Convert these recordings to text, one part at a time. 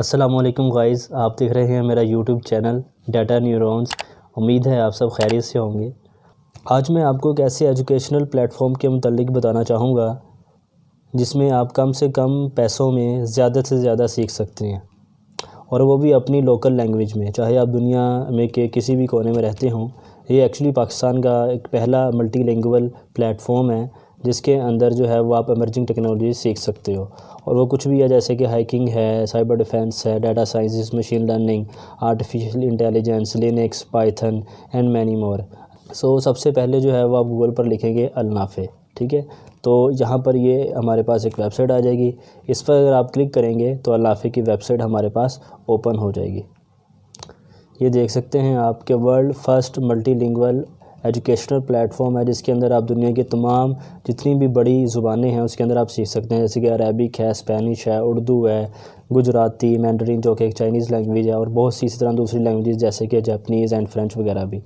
अस्सलाम वालेकुम गाइस, आप देख रहे हैं मेरा यूट्यूब चैनल डाटा न्यूरॉन्स। उम्मीद है आप सब खैरियत से होंगे। आज मैं आपको एक ऐसे एजुकेशनल प्लेटफॉर्म के मुतालिक बताना चाहूँगा जिसमें आप कम से कम पैसों में ज़्यादा से ज़्यादा सीख सकते हैं, और वो भी अपनी लोकल लैंग्वेज में, चाहे आप दुनिया में के किसी भी कोने में रहते हों। ये एक्चुअली पाकिस्तान का एक पहला मल्टीलिंगुअल प्लेटफॉर्म है जिसके अंदर जो है वो आप इमर्जिंग टेक्नोलॉजी सीख सकते हो। और वो कुछ भी है, जैसे कि हाइकिंग है, साइबर डिफेंस है, data science, machine learning, artificial intelligence, Linux, Python and many more. So सबसे पहले जो है वो आप गूगल पर लिखेंगे अल-नाफ़े, ठीक है। तो यहाँ पर ये हमारे पास एक वेबसाइट आ जाएगी। इस पर अगर आप क्लिक करेंगे तो अल-नाफ़े की वेबसाइट हमारे पास ओपन हो जाएगी। ये देख सकते हैं आपके world first multilingual educational platform है जिसके अंदर आप दुनिया के तमाम जितनी भी बड़ी ज़ुबानें हैं उसके अंदर आप सीख सकते हैं, जैसे कि अरबिक है, स्पेनिश है, उर्दू है, गुजराती, मैंडरिन जो कि एक चाइनीज़ लैंग्वेज है, और बहुत सी इसी तरह दूसरी लैंग्वेज जैसे कि जापानीज़ एंड फ्रेंच वगैरह भी।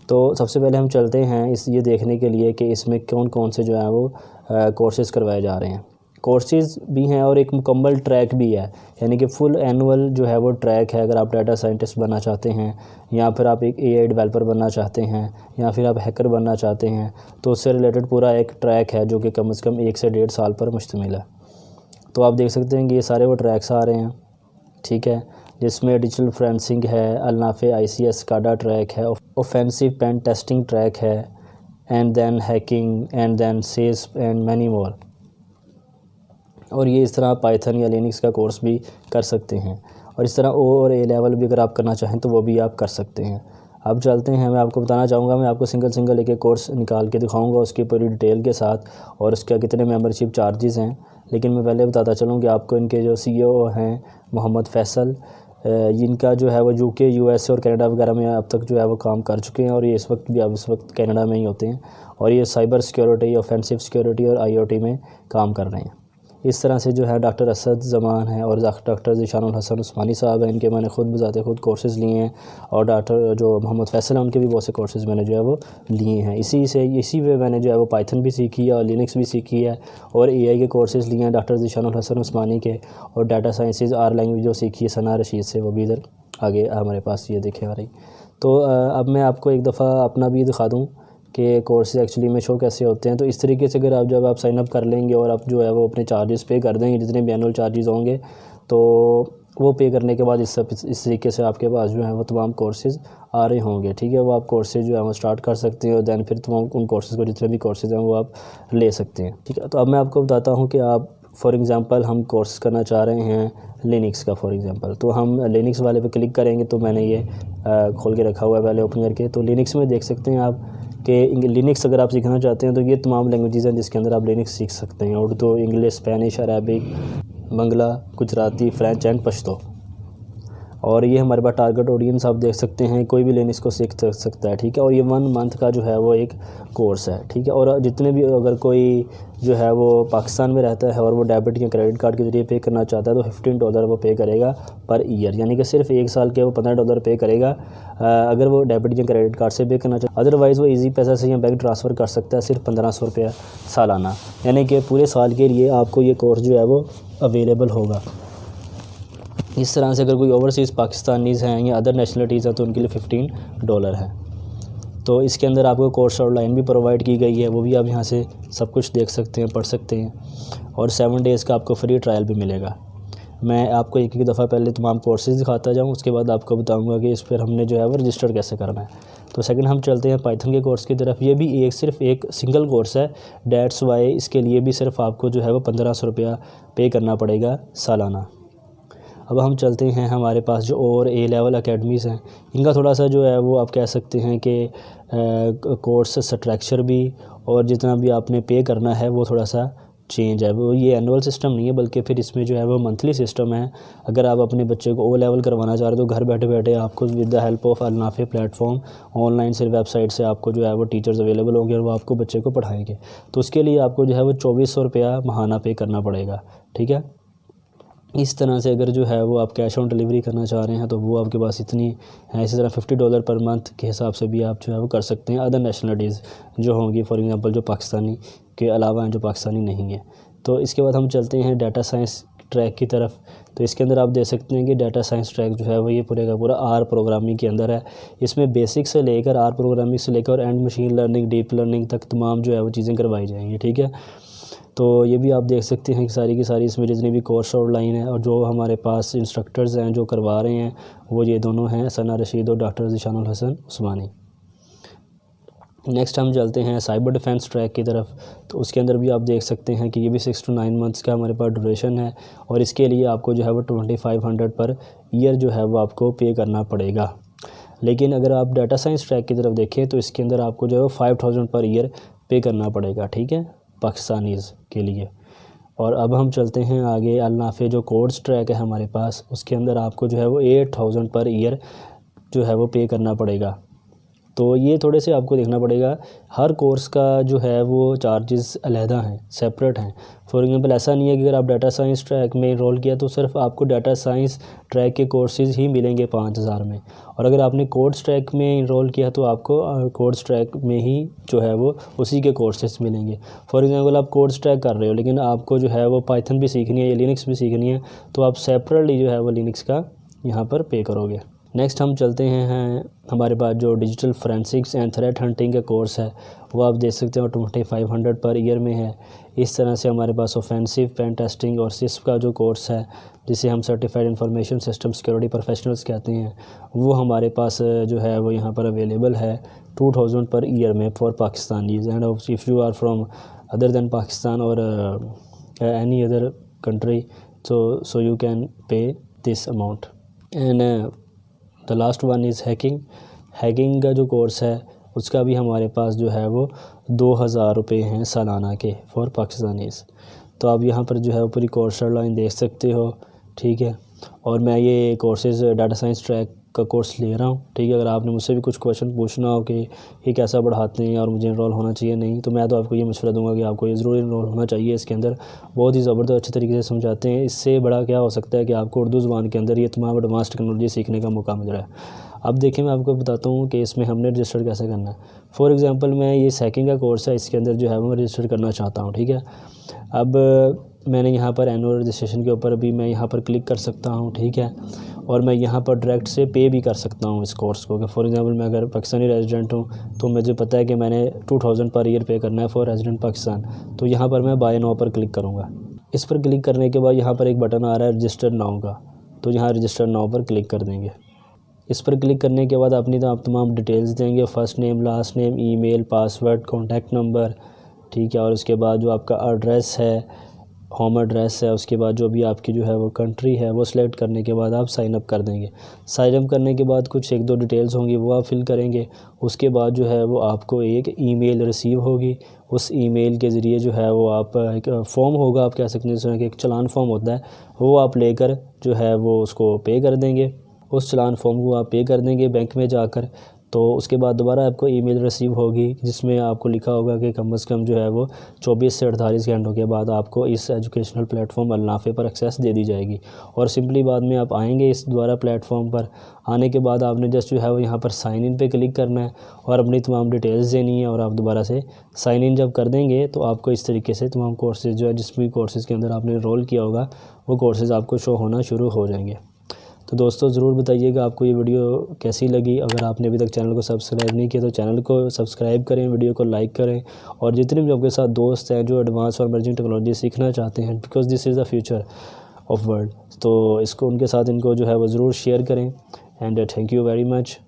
तो सबसे पहले हम चलते हैं ये देखने के लिए कि इसमें कौन कौन से जो है वो कोर्सेज़ करवाए जा रहे हैं। कोर्सेज़ भी हैं और एक मुकम्मल ट्रैक भी है, यानी कि फुल एनुअल जो है वो ट्रैक है। अगर आप डाटा साइंटिस्ट बनना चाहते हैं, या फिर आप एक एआई डेवलपर बनना चाहते हैं, या फिर आप हैकर बनना चाहते हैं, तो उससे रिलेटेड पूरा एक ट्रैक है जो कि कम से कम 1 से 1.5 साल पर मुश्तमिल है। तो आप देख सकते हैं कि ये सारे वो ट्रैक्स आ रहे हैं, ठीक है, जिसमें डिजिटल फोरेंसिक है, अल-नाफ़े ICS स्काडा ट्रैक है, ऑफेंसिव पेन टेस्टिंग ट्रैक है, and then hacking, and then सेस एंड मैनी मोर। और ये इस तरह पाइथन या लिनक्स का कोर्स भी कर सकते हैं, और इस तरह O और A लेवल भी अगर आप करना चाहें तो वो भी आप कर सकते हैं। अब चलते हैं, मैं आपको बताना चाहूँगा, मैं आपको सिंगल एक कोर्स निकाल के दिखाऊंगा उसकी पूरी डिटेल के साथ, और उसका कितने मेंबरशिप चार्जेस हैं। लेकिन मैं पहले बताता चलूँ कि आपको इनके जो CEO हैं मोहम्मद फैसल, इनका जो है वो UK, US और कनाडा वगैरह में अब तक जो है वो काम कर चुके हैं, और ये इस वक्त कनाडा में ही होते हैं, और ये साइबर सिक्योरिटी, ऑफेंसिव सिक्योरिटी और IoT में काम कर रहे हैं। इस तरह से जो है डॉक्टर असद ज़मान है और डॉक्टर ज़ीशानुल हसन उस्मानी साहब हैं, इनके मैंने खुद कोर्सेज़ लिए हैं, और डॉक्टर जो मोहम्मद फैसल हैं उनके भी बहुत से कोर्सेज़ मैंने जो है वो लिए हैं। इसी पे मैंने जो है वो पाइथन भी सीखी है और लिनक्स भी सीखी है, और AI के कोर्सेज़ लिए हैं डॉक्टर ज़ीशानुल हसन उस्मानी के, और डाटा साइंसेज़ R लैंग्वेज जो सीखी है सना रशीद से, वो भी इधर आगे हमारे पास ये देखे आ रही। तो अब मैं आपको एक दफ़ा अपना भी दिखा दूँ कि कोर्सेज एक्चुअली में शो कैसे होते हैं। तो इस तरीके से अगर जब आप साइन अप कर लेंगे और आप जो है वो अपने चार्जेस पे कर देंगे, जितने भी एनुअल चार्जेस होंगे, तो वो पे करने के बाद इस तरीके से आपके पास जो है वो तमाम कोर्सेज़ आ रहे होंगे, ठीक है। वो आप कोर्सेज जो है वो स्टार्ट कर सकते हैं, और दैन फिर तमाम उन कोर्सेज़ को, जितने भी कोर्सेज़ हैं वो आप ले सकते हैं, ठीक है। तो अब मैं आपको बताता हूँ कि आप फॉर एग्ज़ाम्पल हम कोर्स करना चाह रहे हैं लिनक्स का फॉर एग्ज़ाम्पल, तो हम लिनक्स वाले पे क्लिक करेंगे। तो मैंने ये खोल के रखा हुआ है पहले ओपन करके। तो लिनक्स में देख सकते हैं आप कि लिनक्स अगर आप सीखना चाहते हैं तो ये तमाम लैंग्वेजेज़ हैं जिसके अंदर आप लिनक्स सीख सकते हैं। Urdu, English, Spanish, Arabic, Bangla, Gujarati, French and Pashto. और ये हमारे पास टारगेट ऑडियंस आप देख सकते हैं, कोई भी लिनक्स को सीख सकता है, ठीक है। और ये 1 मंथ का जो है वो एक कोर्स है, ठीक है। और जितने भी, अगर कोई जो है वो पाकिस्तान में रहता है और वो डेबिट या क्रेडिट कार्ड के ज़रिए पे करना चाहता है तो $15 वो पे करेगा पर ईयर, यानी कि सिर्फ 1 साल के वो $15 पे करेगा अगर वो डेबिट या क्रेडिट कार्ड से पे करना चाहता है। अदरवाइज़ वो ईजी पैसा से या बैंक ट्रांसफ़र कर सकता है, सिर्फ ₹1500 सालाना, यानी कि पूरे साल के लिए आपको ये कोर्स जो है वो अवेलेबल होगा। इस तरह से अगर कोई ओवरसीज़ पाकिस्तानीज़ हैं या अदर नेशनलिटीज़ हैं तो उनके लिए $15 है। तो इसके अंदर आपको कोर्स ऑनलाइन भी प्रोवाइड की गई है, वो भी आप यहाँ से सब कुछ देख सकते हैं, पढ़ सकते हैं, और 7 डेज़ का आपको फ्री ट्रायल भी मिलेगा। मैं आपको एक दफ़ा पहले तमाम कोर्सेज़ दिखाता जाऊँ, उसके बाद आपको बताऊँगा कि इस पर हमने जो है वो रजिस्टर कैसे करना है। तो सेकंड हम चलते हैं पाइथन के कोर्स की तरफ। ये भी सिर्फ एक सिंगल कोर्स है, दैट्स वाई इसके लिए भी सिर्फ आपको जो है वो $1500 पे करना पड़ेगा सालाना। अब हम चलते हैं, हमारे पास जो और A लेवल अकेडमीज़ हैं, इनका थोड़ा सा जो है वो आप कह सकते हैं कि कोर्स स्ट्रक्चर भी और जितना भी आपने पे करना है वो थोड़ा सा चेंज है। वो ये एनुअल सिस्टम नहीं है, बल्कि फिर इसमें जो है वो मंथली सिस्टम है। अगर आप अपने बच्चे को O लेवल करवाना चाह रहे हो तो घर बैठे बैठे आपको विद द हेल्प ऑफ अल-नाफ़े प्लेटफॉर्म ऑनलाइन से वेबसाइट से आपको जो है वो टीचर्स अवेलेबल होंगे और वो आपको बच्चे को पढ़ाएंगे। तो उसके लिए आपको जो है वो ₹2400 माहाना पे करना पड़ेगा, ठीक है। इस तरह से अगर जो है वो आप कैश ऑन डिलीवरी करना चाह रहे हैं तो वो आपके पास इतनी है। इसी तरह $50 पर मंथ के हिसाब से भी आप जो है वो कर सकते हैं। अदर नेशनलिटीज़ जो होंगी, फॉर एग्ज़ाम्पल जो पाकिस्तानी के अलावा हैं, जो पाकिस्तानी नहीं है। तो इसके बाद हम चलते हैं डाटा साइंस ट्रैक की तरफ। तो इसके अंदर आप देख सकते हैं कि डाटा साइंस ट्रैक जो है वो ये पूरे का पूरा आर प्रोग्रामिंग के अंदर है। इसमें बेसिक से लेकर आर प्रोग्रामिंग से लेकर and machine learning, deep learning तक तमाम जो है वो चीज़ें करवाई जाएंगी, ठीक है। तो ये भी आप देख सकते हैं कि सारी की सारी इसमें जितनी भी कोर्स आउटलाइन है, और जो हमारे पास इंस्ट्रक्टर्स हैं जो करवा रहे हैं वो ये दोनों हैं, सना रशीद और डॉक्टर ज़ीशानुल हसन उस्मानी। नेक्स्ट हम चलते हैं साइबर डिफेंस ट्रैक की तरफ। तो उसके अंदर भी आप देख सकते हैं कि ये भी 6 to 9 मंथ्स का हमारे पास ड्यूरेशन है, और इसके लिए आपको जो है वो 2500 पर ईयर जो है वो आपको पे करना पड़ेगा। लेकिन अगर आप डाटा साइंस ट्रैक की तरफ देखें तो इसके अंदर आपको जो है वो 5000 पर ईयर पे करना पड़ेगा, ठीक है, पाकिस्तानीज़ के लिए। और अब हम चलते हैं आगे अल-नाफ़े जो कोर्स ट्रैक है हमारे पास, उसके अंदर आपको जो है वो 8000 पर ईयर जो है वो पे करना पड़ेगा। तो ये थोड़े से आपको देखना पड़ेगा, हर कोर्स का जो है वो चार्जेस अलहदा हैं, सेपरेट हैं। फॉर एग्जांपल ऐसा नहीं है कि अगर आप डाटा साइंस ट्रैक में इनरोल किया तो सिर्फ आपको डाटा साइंस ट्रैक के कोर्सेज़ ही मिलेंगे 5000 में, और अगर आपने कोर्स ट्रैक में इनरोल किया तो आपको कोर्स ट्रैक में ही जो है वो उसी के कोर्सेज मिलेंगे। फॉर एग्जांपल आप कोर्स ट्रैक कर रहे हो लेकिन आपको जो है वो पाइथन भी सीखनी है या लिनक्स भी सीखनी है, तो आप सेपरेटली जो है वो लिनक्स का यहाँ पर पे करोगे। नेक्स्ट हम चलते हैं हमारे पास जो digital forensics and threat hunting का कोर्स है, वो आप देख सकते हो 2500 पर ईयर में है। इस तरह से हमारे पास ऑफेंसिव पेन टेस्टिंग और सिस्प का जो कोर्स है, जिसे हम certified information system security professionals कहते हैं, वो हमारे पास जो है वो यहाँ पर अवेलेबल है 2000 पर ईयर में for Pakistanis. And if you are from other than Pakistan और any other country, so you can pay this amount। And the last one is hacking का जो कोर्स है उसका भी हमारे पास जो है वो 2000 रुपये हैं सालाना के फॉर पाकिस्तानीज़। तो आप यहाँ पर जो है वो पूरी कोर्स लाइन देख सकते हो, ठीक है। और मैं ये कोर्सेज़ डाटा साइंस ट्रैक का कोर्स ले रहा हूँ, ठीक है। अगर आपने मुझसे भी कुछ क्वेश्चन पूछना हो कि ये कैसा पढ़ाते हैं और मुझे इनरोल होना चाहिए नहीं, तो मैं तो आपको ये मशवरा दूंगा कि आपको ये ज़रूर इनरोल होना चाहिए। इसके अंदर बहुत ही ज़बरदस्त अच्छे तरीके से समझाते हैं। इससे बड़ा क्या हो सकता है कि आपको उर्दू ज़बान के अंदर ये तमाम एडवांस टेक्नोलॉजी सीखने का मौका मिल रहा है। अब देखिए मैं आपको बताता हूँ कि इसमें हमने रजिस्टर कैसे करना है। फॉर एग्ज़ाम्पल मैं ये हैकिंग का कोर्स है, इसके अंदर जो है वो मैं रजिस्टर करना चाहता हूँ, ठीक है। अब मैंने यहाँ पर एनुअल रजिस्ट्रेशन के ऊपर भी मैं यहाँ पर क्लिक कर सकता हूँ, ठीक है। और मैं यहाँ पर डायरेक्ट से पे भी कर सकता हूँ इस कोर्स को। कि फॉर एग्ज़ाम्पल मैं अगर पाकिस्तानी रेजिडेंट हूँ तो मुझे पता है कि मैंने 2000 पर ईयर पे करना है फॉर रेजिडेंट पाकिस्तान, तो यहाँ पर मैं बाय नाउ पर क्लिक करूँगा। इस पर क्लिक करने के बाद यहाँ पर एक बटन आ रहा है रजिस्टर नाउ का, तो यहाँ रजिस्टर नाउ पर क्लिक कर देंगे। इस पर क्लिक करने के बाद अपनी आप तमाम डिटेल्स देंगे, first name, last name, email, password, contact number, ठीक है। और उसके बाद जो आपका एड्रेस है, होम एड्रेस है, उसके बाद जो भी आपकी जो है वो कंट्री है वो सिलेक्ट करने के बाद आप साइन अप कर देंगे। साइन अप करने के बाद कुछ 1-2 डिटेल्स होंगी वो आप फिल करेंगे। उसके बाद जो है वो आपको एक ईमेल रिसीव होगी। उस ईमेल के ज़रिए जो है वो आप एक फॉर्म होगा, आप कह सकते हैं जिसमें कि एक चालान फॉर्म होता है, वो आप लेकर जो है वो उसको पे कर देंगे। उस चालान फॉर्म को आप पे कर देंगे बैंक में जाकर। तो उसके बाद दोबारा आपको ईमेल रिसीव होगी जिसमें आपको लिखा होगा कि कम से कम जो है वो 24 से 48 घंटों के बाद आपको इस एजुकेशनल प्लेटफॉर्म अल-नाफ़े पर एक्सेस दे दी जाएगी। और सिंपली बाद में आप आएंगे इस दोबारा प्लेटफॉर्म पर। आने के बाद आपने जस्ट जो है वो यहाँ पर साइन इन पे क्लिक करना है और अपनी तमाम डिटेल्स देनी है, और आप दोबारा से साइन इन जब कर देंगे तो आपको इस तरीके से तमाम कोर्सेज़ जो है जिस भी कोर्सेज़ के अंदर आपने इनरोल किया होगा वो कोर्सेज़ आपको शो होना शुरू हो जाएंगे। तो दोस्तों ज़रूर बताइएगा आपको ये वीडियो कैसी लगी। अगर आपने अभी तक चैनल को सब्सक्राइब नहीं किया तो चैनल को सब्सक्राइब करें, वीडियो को लाइक करें, और जितने भी आपके साथ दोस्त हैं जो एडवांस और इमर्जिंग टेक्नोलॉजी सीखना चाहते हैं, because this is the future of world, तो इसको उनके साथ इनको जो है वो ज़रूर शेयर करें। And thank you very much.